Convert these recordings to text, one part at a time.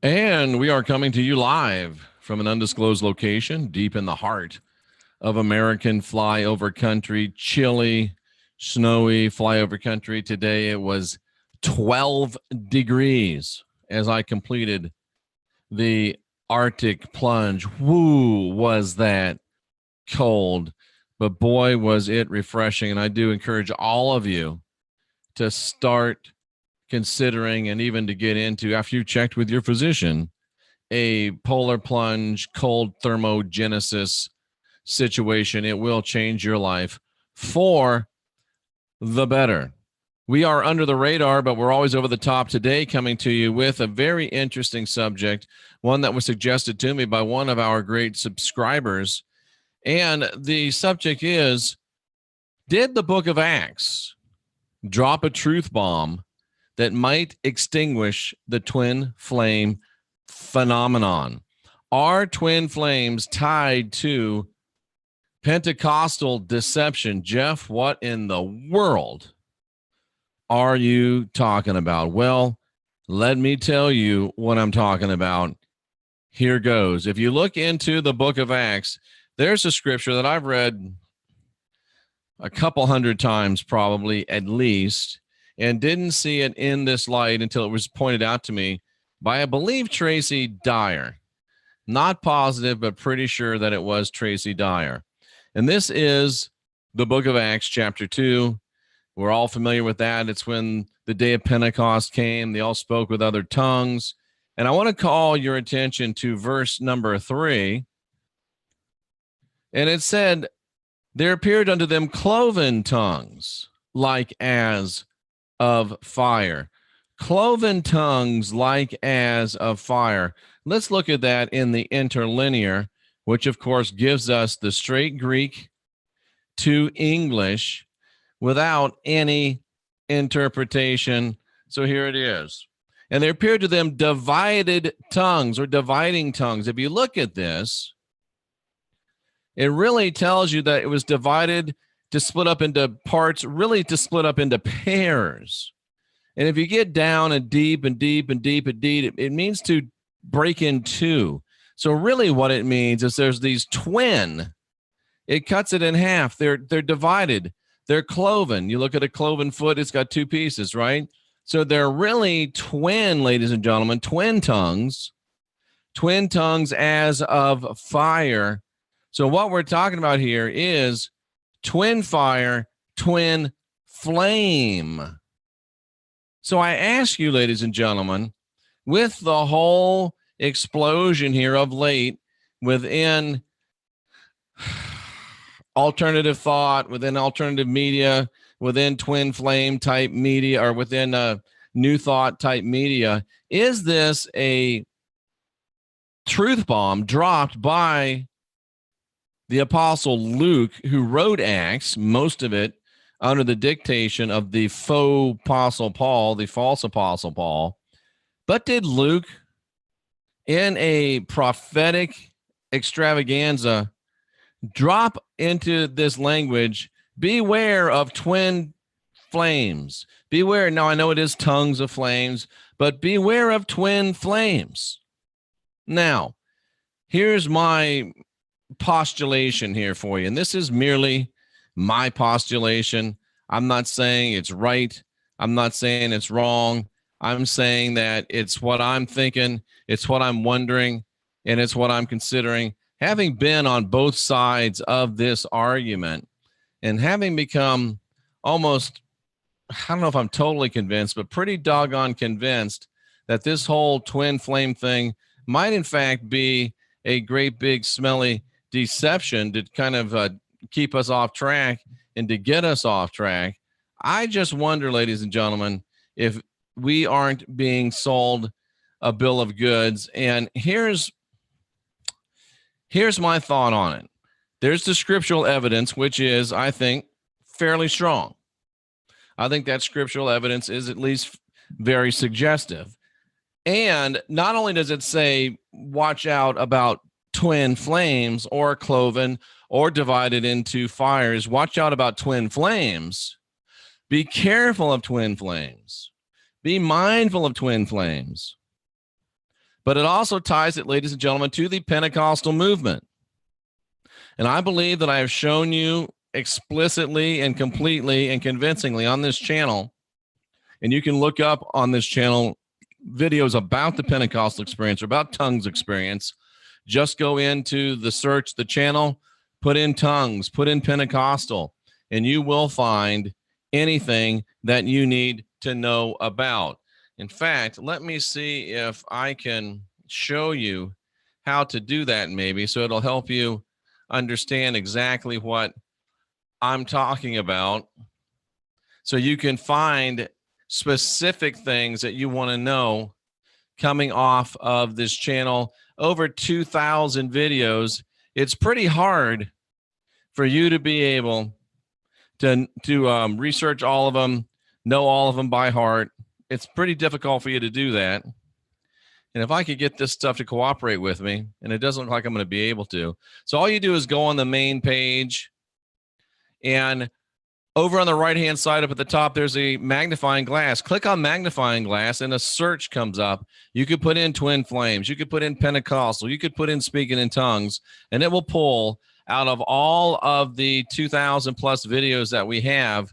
And we are coming to you live from an undisclosed location deep in the heart of American flyover country, chilly, snowy flyover country. Today it was 12 degrees as I completed the Arctic plunge. Woo, was that cold, but boy, was it refreshing. And I do encourage all of you to start considering and even to get into, after you checked with your physician, a polar plunge cold thermogenesis situation. It will change your life for the better. We are under the radar, but we're always over the top today, coming to you with a very interesting subject, one that was suggested to me by one of our great subscribers. And the subject is, did the book of Acts drop a truth bomb that might extinguish the twin flame phenomenon? Are twin flames tied to Pentecostal deception? Jeff, what in the world are you talking about? Well, let me tell you what I'm talking about. Here goes. If you look into the book of Acts, there's a scripture that I've read a couple hundred times, probably at least, and didn't see it in this light until it was pointed out to me by, I believe, Tracy Dyer. Not positive, but pretty sure that it was Tracy Dyer. And this is the book of Acts, chapter 2. We're all familiar with that. It's when the day of Pentecost came. They all spoke with other tongues. And I want to call your attention to verse number 3. And it said, there appeared unto them cloven tongues, like as of fire. Cloven tongues like as of fire. Let's look at that in the interlinear, which of course gives us the straight Greek to English without any interpretation. So here it is. And there appeared to them divided tongues, or dividing tongues. If you look at this, it really tells you that it was divided to split up into parts, really to split up into pairs. And if you get down and deep and deep and deep and deep, it means to break in two. So really what it means is there's these twin. It cuts it in half. They're divided. They're cloven. You look at a cloven foot, it's got two pieces, right? So they're really twin, ladies and gentlemen, twin tongues as of fire. So what we're talking about here is twin fire, twin flame. So I ask you, ladies and gentlemen, with the whole explosion here of late within alternative thought, within alternative media, within twin flame type media, or within new thought type media, is this a truth bomb dropped by the apostle Luke, who wrote Acts, most of it under the dictation of the faux apostle Paul, the false apostle Paul? But did Luke, in a prophetic extravaganza, drop into this language, beware of twin flames? Beware. Now, I know it is tongues of flames, but beware of twin flames. Now, here's my postulation here for you, and this is merely my postulation. I'm not saying it's right. I'm not saying it's wrong. I'm saying that it's what I'm thinking, it's what I'm wondering, and it's what I'm considering. Having been on both sides of this argument and having become almost, I don't know if I'm totally convinced, but pretty doggone convinced that this whole twin flame thing might in fact be a great big smelly deception to kind of keep us off track and to get us off track. I just wonder, ladies and gentlemen, if we aren't being sold a bill of goods. And here's my thought on it. There's the scriptural evidence, which is, I think, fairly strong. I think that scriptural evidence is at least very suggestive. And not only does it say, watch out about twin flames or cloven or divided into fires, watch out about twin flames. Be careful of twin flames. Be mindful of twin flames. but it also ties it, ladies and gentlemen, to the Pentecostal movement. And I believe that I have shown you explicitly and completely and convincingly on this channel, and you can look up on this channel videos about the Pentecostal experience or about tongues experience. Just go into the search, the channel, put in tongues, put in Pentecostal, and you will find anything that you need to know about. In fact, let me see if I can show you how to do that maybe, so it'll help you understand exactly what I'm talking about, so you can find specific things that you want to know coming off of this channel. Over 2,000 videos. It's pretty hard for you to be able to research all of them, know all of them by heart. It's pretty difficult for you to do that. And if I could get this stuff to cooperate with me, and it doesn't look like I'm going to be able to. So all you do is go on the main page, and over on the right-hand side up at the top, there's a magnifying glass. Click on magnifying glass, and a search comes up. You could put in twin flames. You could put in Pentecostal. You could put in speaking in tongues, and it will pull out of all of the 2,000 plus videos that we have,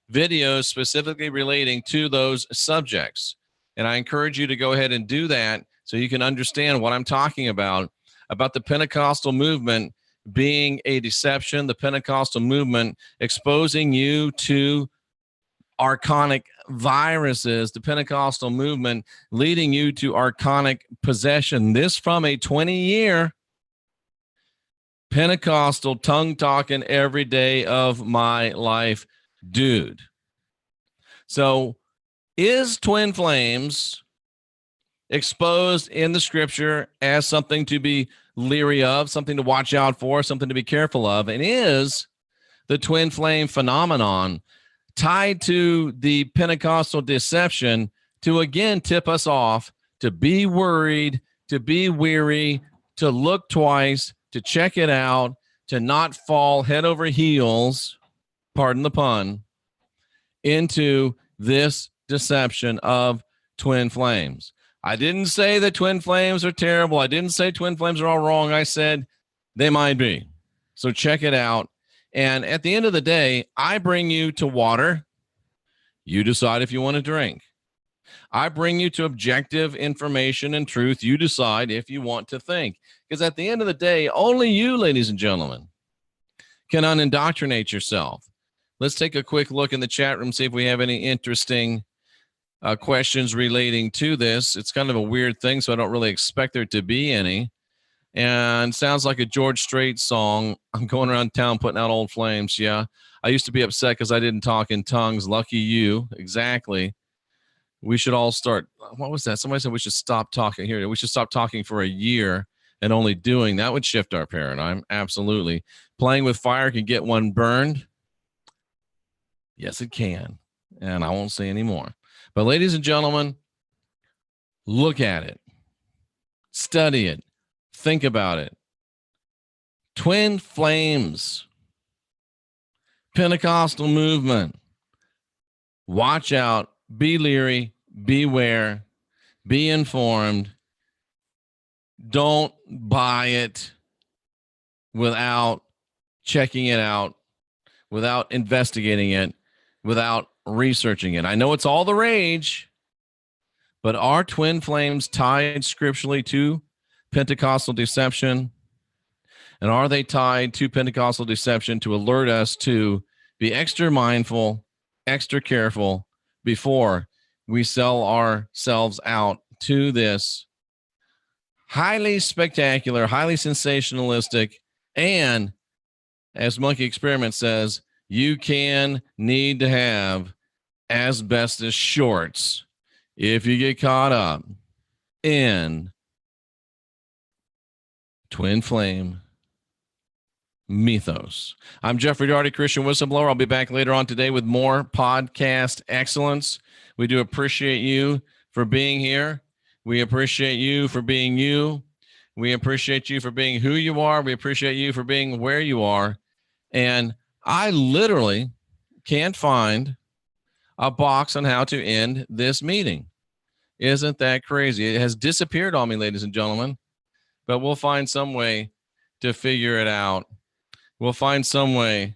videos specifically relating to those subjects. And I encourage you to go ahead and do that so you can understand what I'm talking about the Pentecostal movement being a deception, the Pentecostal movement exposing you to archonic viruses, the Pentecostal movement leading you to archonic possession. This from a 20-year Pentecostal tongue-talking every day of my life dude. So is twin flames exposed in the scripture as something to be leery of, something to watch out for, something to be careful of? And is the twin flame phenomenon tied to the Pentecostal deception to again tip us off, to be worried, to be weary, to look twice, to check it out, to not fall head over heels, pardon the pun, into this deception of twin flames? I didn't say that twin flames are terrible. I didn't say twin flames are all wrong. I said they might be. So check it out. And at the end of the day, I bring you to water. You decide if you want to drink. I bring you to objective information and truth. You decide if you want to think. Because at the end of the day, only you, ladies and gentlemen, can unindoctrinate yourself. Let's take a quick look in the chat room, see if we have any interesting questions relating to this. It's kind of a weird thing, so I don't really expect there to be any. And sounds like a George Strait song. I'm going around town putting out old flames. Yeah. I used to be upset because I didn't talk in tongues. Lucky you. Exactly. We should all start. What was that? Somebody said we should stop talking. Here, we should stop talking for a year and only doing. That would shift our paradigm. Absolutely. Playing with fire can get one burned. Yes, it can. And I won't say any more. But ladies and gentlemen, look at it. Study it. Think about it. Twin flames. Pentecostal movement. Watch out. Be leery. Beware. Be informed. Don't buy it without checking it out, without investigating it, without researching it. I know it's all the rage, but are twin flames tied scripturally to Pentecostal deception? And are they tied to Pentecostal deception to alert us to be extra mindful, extra careful before we sell ourselves out to this highly spectacular, highly sensationalistic, and as Monkey Experiment says, you can need to have asbestos shorts if you get caught up in twin flame mythos. I'm Jeffrey Daugherty, Christian whistleblower. I'll be back later on today with more podcast excellence. We do appreciate you for being here. We appreciate you for being you. We appreciate you for being who you are. We appreciate you for being where you are. And I literally can't find a box on how to end this meeting. Isn't that crazy? It has disappeared on me, ladies and gentlemen, but we'll find some way to figure it out. We'll find some way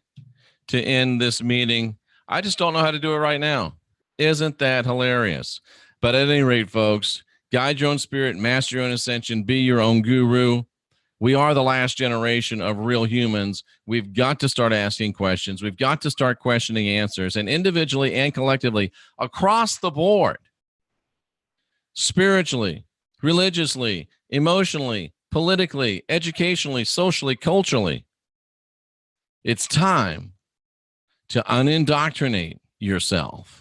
to end this meeting. I just don't know how to do it right now. Isn't that hilarious? But at any rate, folks, guide your own spirit, master your own ascension, be your own guru. We are the last generation of real humans. We've got to start asking questions. We've got to start questioning answers, and individually and collectively across the board, spiritually, religiously, emotionally, politically, educationally, socially, culturally. It's time to unindoctrinate yourself.